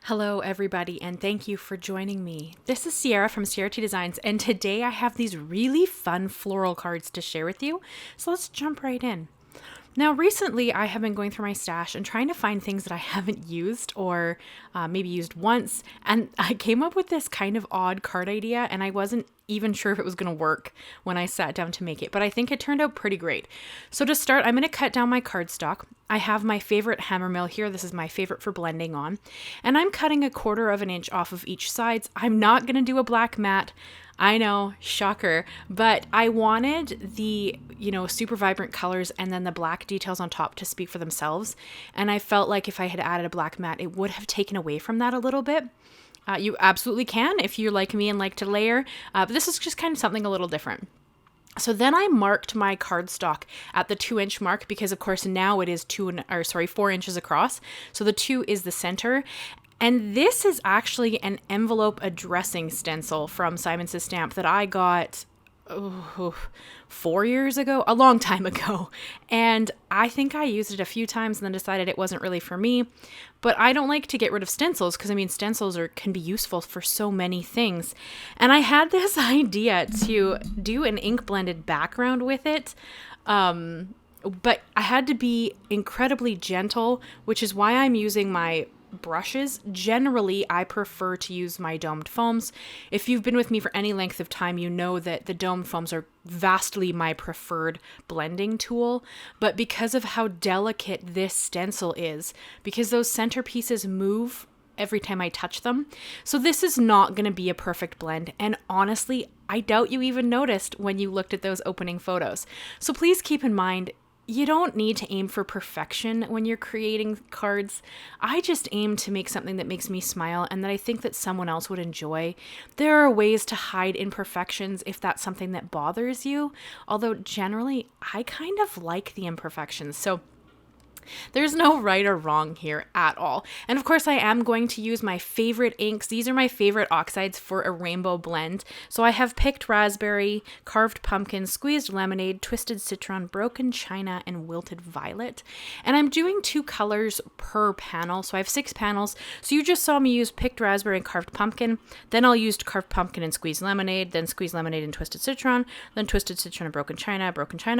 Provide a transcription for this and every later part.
Hello, everybody, and thank you for joining me. This is Ciara from Ciara T Designs, and today I have these really fun floral cards to share with you. So let's jump right in. Now, recently I have been going through my stash and trying to find things that I haven't used or maybe used once, and I came up with this kind of odd card idea, and I wasn't even sure if it was going to work when I sat down to make it, but I think it turned out pretty great. So to start, I'm going to cut down my cardstock. I have my favorite HammerMill here. This is my favorite for blending on, and I'm cutting 1/4 inch off of each sides. I'm not going to do a black mat. I know, shocker, but I wanted the, super vibrant colors and then the black details on top to speak for themselves. And I felt like if I had added a black mat, it would have taken away from that a little bit. You absolutely can if you're like me and like to layer, but this is just kind of something a little different. So then I marked my cardstock at the 2-inch mark because of course now it is 4 inches across. So the 2 is the center. And this is actually an envelope addressing stencil from Simon Says Stamp that I got 4 years ago, a long time ago. And I think I used it a few times and then decided it wasn't really for me. But I don't like to get rid of stencils because stencils can be useful for so many things. And I had this idea to do an ink blended background with it. But I had to be incredibly gentle, which is why I'm using my brushes. Generally, I prefer to use my domed foams. If you've been with me for any length of time, you know that the domed foams are vastly my preferred blending tool. But because of how delicate this stencil is, because those centerpieces move every time I touch them, so this is not going to be a perfect blend. And honestly, I doubt you even noticed when you looked at those opening photos. So please keep in mind, you don't need to aim for perfection when you're creating cards. I just aim to make something that makes me smile and that I think that someone else would enjoy. There are ways to hide imperfections if that's something that bothers you, although generally I kind of like the imperfections. So there's no right or wrong here at all. And of course, I am going to use my favorite inks. These are my favorite oxides for a rainbow blend. So I have picked raspberry, carved pumpkin, squeezed lemonade, twisted citron, broken china, and wilted violet. And I'm doing 2 colors per panel. So I have 6 panels. So you just saw me use picked raspberry and carved pumpkin. Then I'll use carved pumpkin and squeezed lemonade, then squeezed lemonade and twisted citron, then twisted citron and broken china,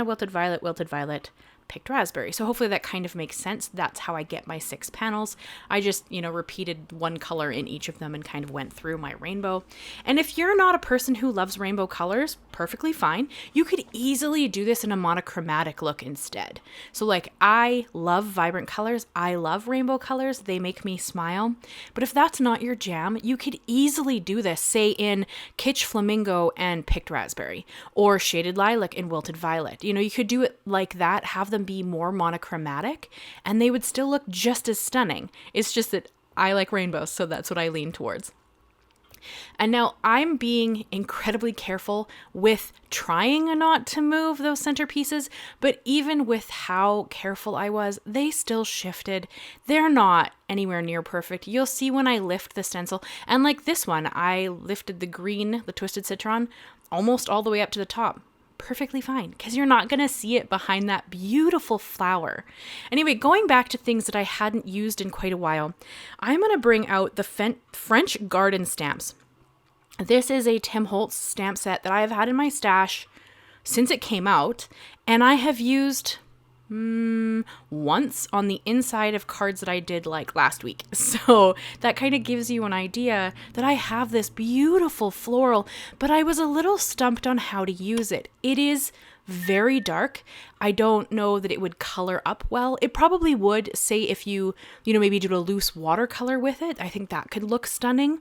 wilted violet, picked raspberry. So hopefully that kind of makes sense. That's how I get my 6 panels. I just, repeated one color in each of them and kind of went through my rainbow. And if you're not a person who loves rainbow colors, perfectly fine. You could easily do this in a monochromatic look instead. So I love vibrant colors. I love rainbow colors. They make me smile. But if that's not your jam, you could easily do this, say in Kitsch Flamingo and picked raspberry, or shaded lilac and wilted violet. You could do it like that, have them be more monochromatic, and they would still look just as stunning. It's just that I like rainbows, so that's what I lean towards. And now I'm being incredibly careful with trying not to move those centerpieces, but even with how careful I was, they still shifted. They're not anywhere near perfect. You'll see when I lift the stencil, and like this one, I lifted the green, the twisted citron, almost all the way up to the top. Perfectly fine, because you're not going to see it behind that beautiful flower. Anyway, going back to things that I hadn't used in quite a while, I'm going to bring out the French garden stamps. This is a Tim Holtz stamp set that I have had in my stash since it came out, and I have used once on the inside of cards that I did last week. So that kind of gives you an idea that I have this beautiful floral, but I was a little stumped on how to use it. It is very dark. I don't know that it would color up well. It probably would, say if you maybe do a loose watercolor with it. I think that could look stunning.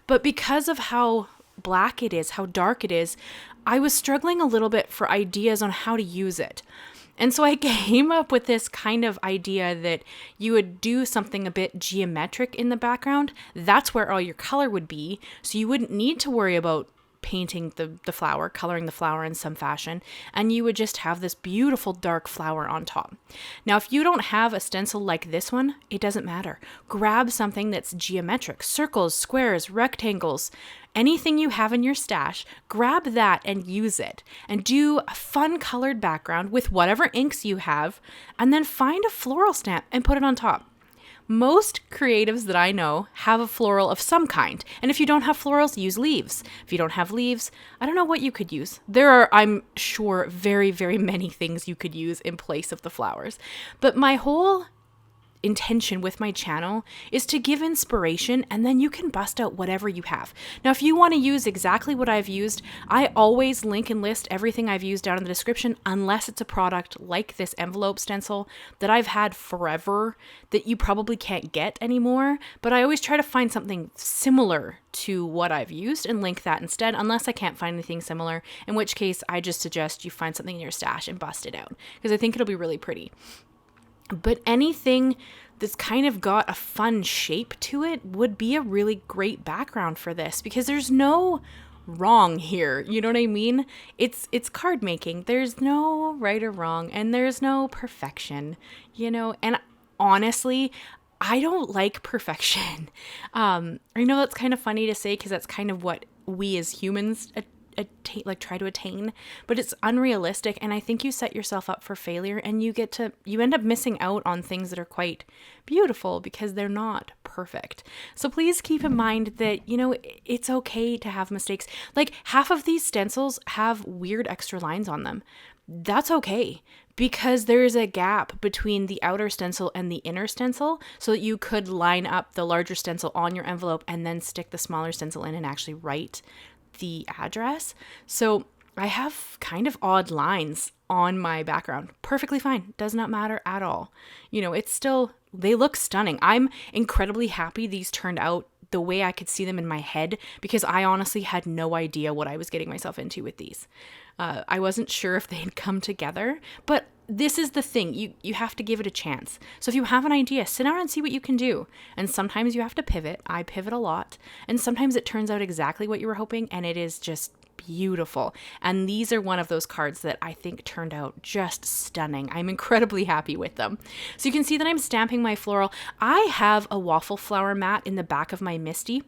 But because of how black it is, how dark it is, I was struggling a little bit for ideas on how to use it. And so I came up with this kind of idea that you would do something a bit geometric in the background. That's where all your color would be. So you wouldn't need to worry about painting the flower, coloring the flower in some fashion, and you would just have this beautiful dark flower on top. Now, if you don't have a stencil like this one, it doesn't matter. Grab something that's geometric, circles, squares, rectangles, anything you have in your stash, grab that and use it, and do a fun colored background with whatever inks you have, and then find a floral stamp and put it on top. Most creatives that I know have a floral of some kind. And if you don't have florals, use leaves. If you don't have leaves, I don't know what you could use. There are, I'm sure, very, very many things you could use in place of the flowers. But my whole intention with my channel is to give inspiration, and then you can bust out whatever you have. Now, if you want to use exactly what I've used, I always link and list everything I've used down in the description, unless it's a product like this envelope stencil that I've had forever that you probably can't get anymore. But I always try to find something similar to what I've used and link that instead, unless I can't find anything similar, in which case I just suggest you find something in your stash and bust it out, because I think it'll be really pretty. But anything that's kind of got a fun shape to it would be a really great background for this, because there's no wrong here. You know what I mean? It's card making. There's no right or wrong, and there's no perfection, you know? And honestly, I don't like perfection. I know that's kind of funny to say, because that's kind of what we as humans try to attain, but it's unrealistic, and I think you set yourself up for failure, and you end up missing out on things that are quite beautiful because they're not perfect. So please keep in mind that, you know, it's okay to have mistakes. Like, half of these stencils have weird extra lines on them. That's okay, because there is a gap between the outer stencil and the inner stencil, so that you could line up the larger stencil on your envelope and then stick the smaller stencil in and actually write the address. So I have kind of odd lines on my background. Perfectly fine. Does not matter at all. You know, it's still, they look stunning. I'm incredibly happy these turned out the way I could see them in my head, because I honestly had no idea what I was getting myself into with these. I wasn't sure if they'd come together, but this is the thing. You have to give it a chance. So if you have an idea, sit down and see what you can do. And sometimes you have to pivot. I pivot a lot. And sometimes it turns out exactly what you were hoping, and it is just beautiful. And these are one of those cards that I think turned out just stunning. I'm incredibly happy with them. So you can see that I'm stamping my floral. I have a Waffle Flower Mat in the back of my Misti,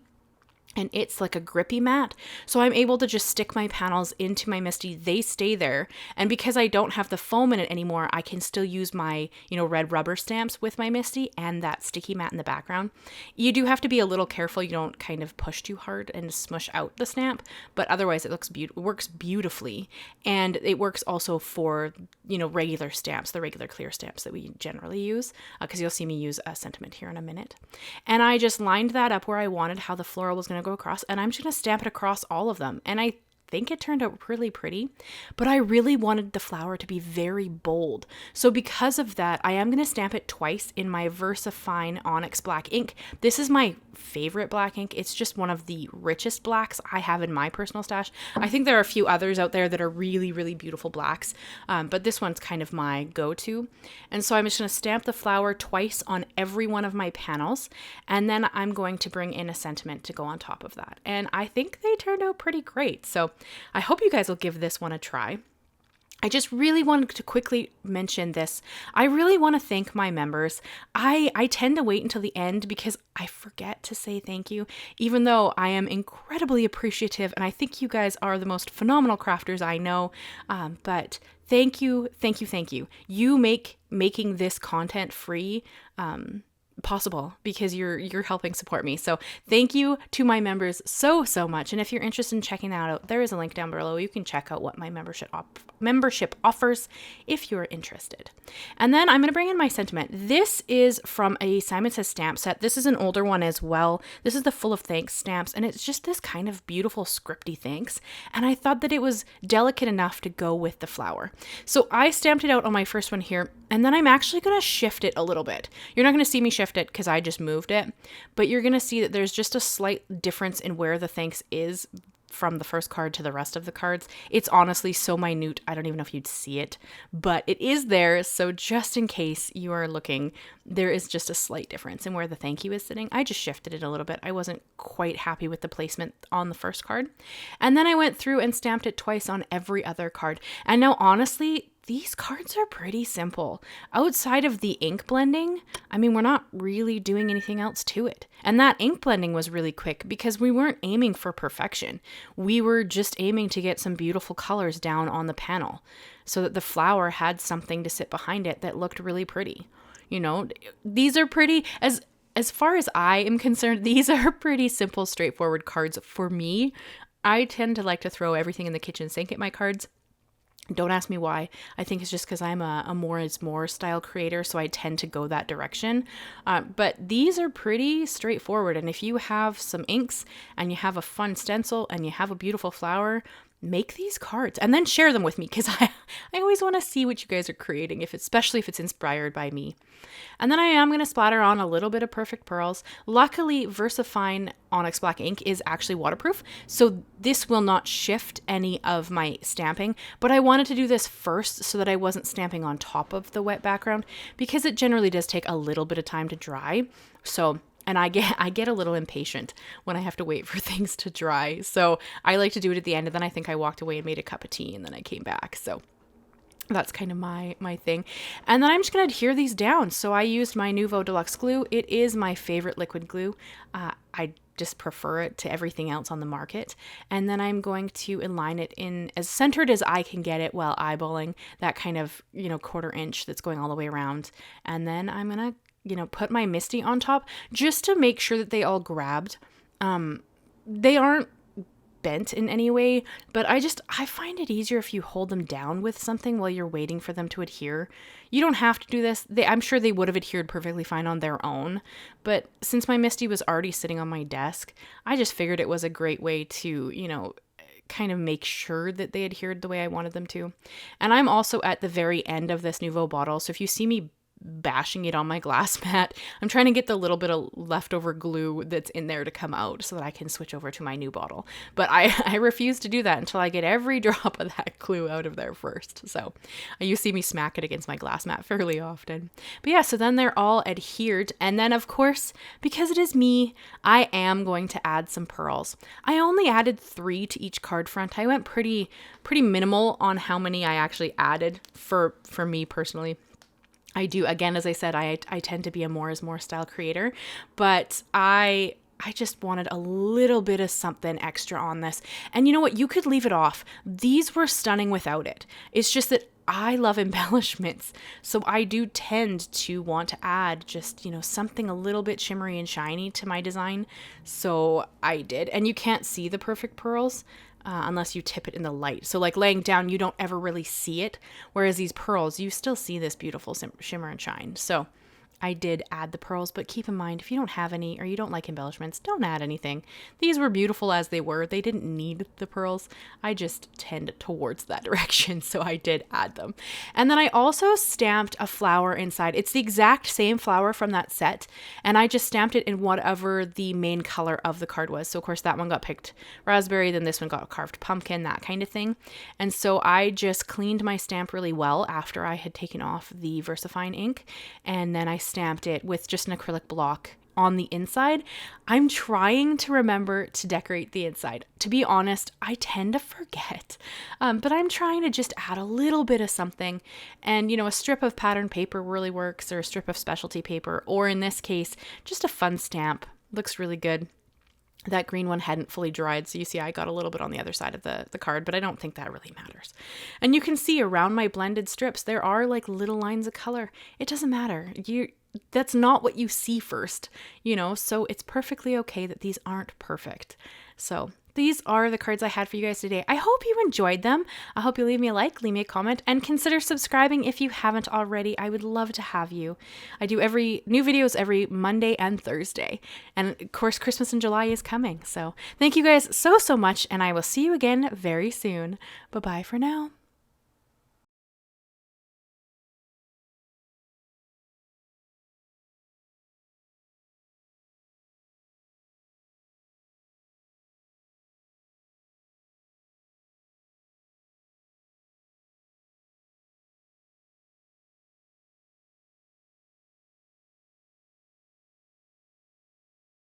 and it's like a grippy mat. So I'm able to just stick my panels into my Misti. They stay there. And because I don't have the foam in it anymore, I can still use my, you know, red rubber stamps with my Misti and that sticky mat in the background. You do have to be a little careful you don't kind of push too hard and smush out the stamp, but otherwise it works beautifully. And it works also for, you know, regular stamps, the regular clear stamps that we generally use, because you'll see me use a sentiment here in a minute. And I just lined that up where I wanted how the floral was going to go across, and I'm just going to stamp it across all of them. And I think it turned out really pretty, but I really wanted the flower to be very bold. So because of that, I am going to stamp it twice in my Versafine Onyx black ink. This is my favorite black ink. It's just one of the richest blacks I have in my personal stash. I think there are a few others out there that are really, really beautiful blacks, but this one's kind of my go-to. And so I'm just going to stamp the flower twice on every one of my panels, and then I'm going to bring in a sentiment to go on top of that. And I think they turned out pretty great. So I hope you guys will give this one a try. I just really wanted to quickly mention this. I really want to thank my members. I tend to wait until the end because I forget to say thank you, even though I am incredibly appreciative, and I think you guys are the most phenomenal crafters I know. But thank you, thank you, thank you. You make making this content free possible, because you're helping support me. So thank you to my members so much. And if you're interested in checking that out, there is a link down below. You can check out what my membership offers if you're interested. And then I'm going to bring in my sentiment. This is from a Simon Says stamp set. This is an older one as well. This is the Full of Thanks stamps, and it's just this kind of beautiful scripty thanks. And I thought that it was delicate enough to go with the flower. So I stamped it out on my first one here, and then I'm actually going to shift it a little bit. You're not going to see me shift it because I just moved it, but you're going to see that there's just a slight difference in where the thanks is from the first card to the rest of the cards. It's honestly so minute, I don't even know if you'd see it, but it is there. So just in case you are looking, there is just a slight difference in where the thank you is sitting. I just shifted it a little bit. I wasn't quite happy with the placement on the first card. And then I went through and stamped it twice on every other card. And now honestly, these cards are pretty simple. Outside of the ink blending, I mean, we're not really doing anything else to it. And that ink blending was really quick because we weren't aiming for perfection. We were just aiming to get some beautiful colors down on the panel so that the flower had something to sit behind it that looked really pretty. You know, these are pretty. As as far as I am concerned, these are pretty simple, straightforward cards for me. I tend to like to throw everything in the kitchen sink at my cards. Don't ask me why. I think it's just because I'm a more is more style creator, so I tend to go that direction. But these are pretty straightforward. And if you have some inks and you have a fun stencil and you have a beautiful flower, make these cards and then share them with me, because I always want to see what you guys are creating, especially if it's inspired by me. And then I am going to splatter on a little bit of Perfect Pearls. Luckily, Versafine Onyx Black ink is actually waterproof, so this will not shift any of my stamping, but I wanted to do this first so that I wasn't stamping on top of the wet background, because it generally does take a little bit of time to dry. And I get a little impatient when I have to wait for things to dry. So I like to do it at the end, and then I think I walked away and made a cup of tea, and then I came back. So that's kind of my thing. And then I'm just going to adhere these down. So I used my Nuvo Deluxe glue. It is my favorite liquid glue. I just prefer it to everything else on the market. And then I'm going to align it in as centered as I can get it while eyeballing that kind of, 1/4 inch that's going all the way around. And then I'm going to put my Misti on top just to make sure that they all grabbed. They aren't bent in any way, but I find it easier if you hold them down with something while you're waiting for them to adhere. You don't have to do this. I'm sure they would have adhered perfectly fine on their own, but since my Misti was already sitting on my desk, I just figured it was a great way to, kind of make sure that they adhered the way I wanted them to. And I'm also at the very end of this Nuvo bottle, so if you see me bashing it on my glass mat, I'm trying to get the little bit of leftover glue that's in there to come out so that I can switch over to my new bottle. But I refuse to do that until I get every drop of that glue out of there first. So you see me smack it against my glass mat fairly often. But yeah, so then they're all adhered. And then of course, because it is me, I am going to add some pearls. I only added 3 to each card front. I went pretty minimal on how many I actually added for me personally. I do, again, as I said, I tend to be a more is more style creator, but I just wanted a little bit of something extra on this. And you know what? You could leave it off. These were stunning without it. It's just that I love embellishments. So I do tend to want to add just, something a little bit shimmery and shiny to my design. So I did. And you can't see the Perfect Pearls unless you tip it in the light. So like laying down, you don't ever really see it. Whereas these pearls, you still see this beautiful shimmer and shine. So I did add the pearls, but keep in mind, if you don't have any or you don't like embellishments, don't add anything. These were beautiful as they were. They didn't need the pearls. I just tend towards that direction, so I did add them. And then I also stamped a flower inside. It's the exact same flower from that set, and I just stamped it in whatever the main color of the card was. So of course that one got picked raspberry, then this one got a carved pumpkin, that kind of thing. And so I just cleaned my stamp really well after I had taken off the Versafine ink, and then I stamped it with just an acrylic block on the inside. I'm trying to remember to decorate the inside. To be honest, I tend to forget, but I'm trying to just add a little bit of something. And, a strip of pattern paper really works, or a strip of specialty paper, or in this case, just a fun stamp. Looks really good. That green one hadn't fully dried, so you see I got a little bit on the other side of the card, but I don't think that really matters. And you can see around my blended strips, there are like little lines of color. It doesn't matter. That's not what you see first, so it's perfectly okay that these aren't perfect. So these are the cards I had for you guys today. I hope you enjoyed them. I hope you leave me a like, leave me a comment, and consider subscribing if you haven't already. I would love to have you. I do new videos every Monday and Thursday. And of course, Christmas in July is coming. So thank you guys so much, and I will see you again very soon. Bye-bye for now.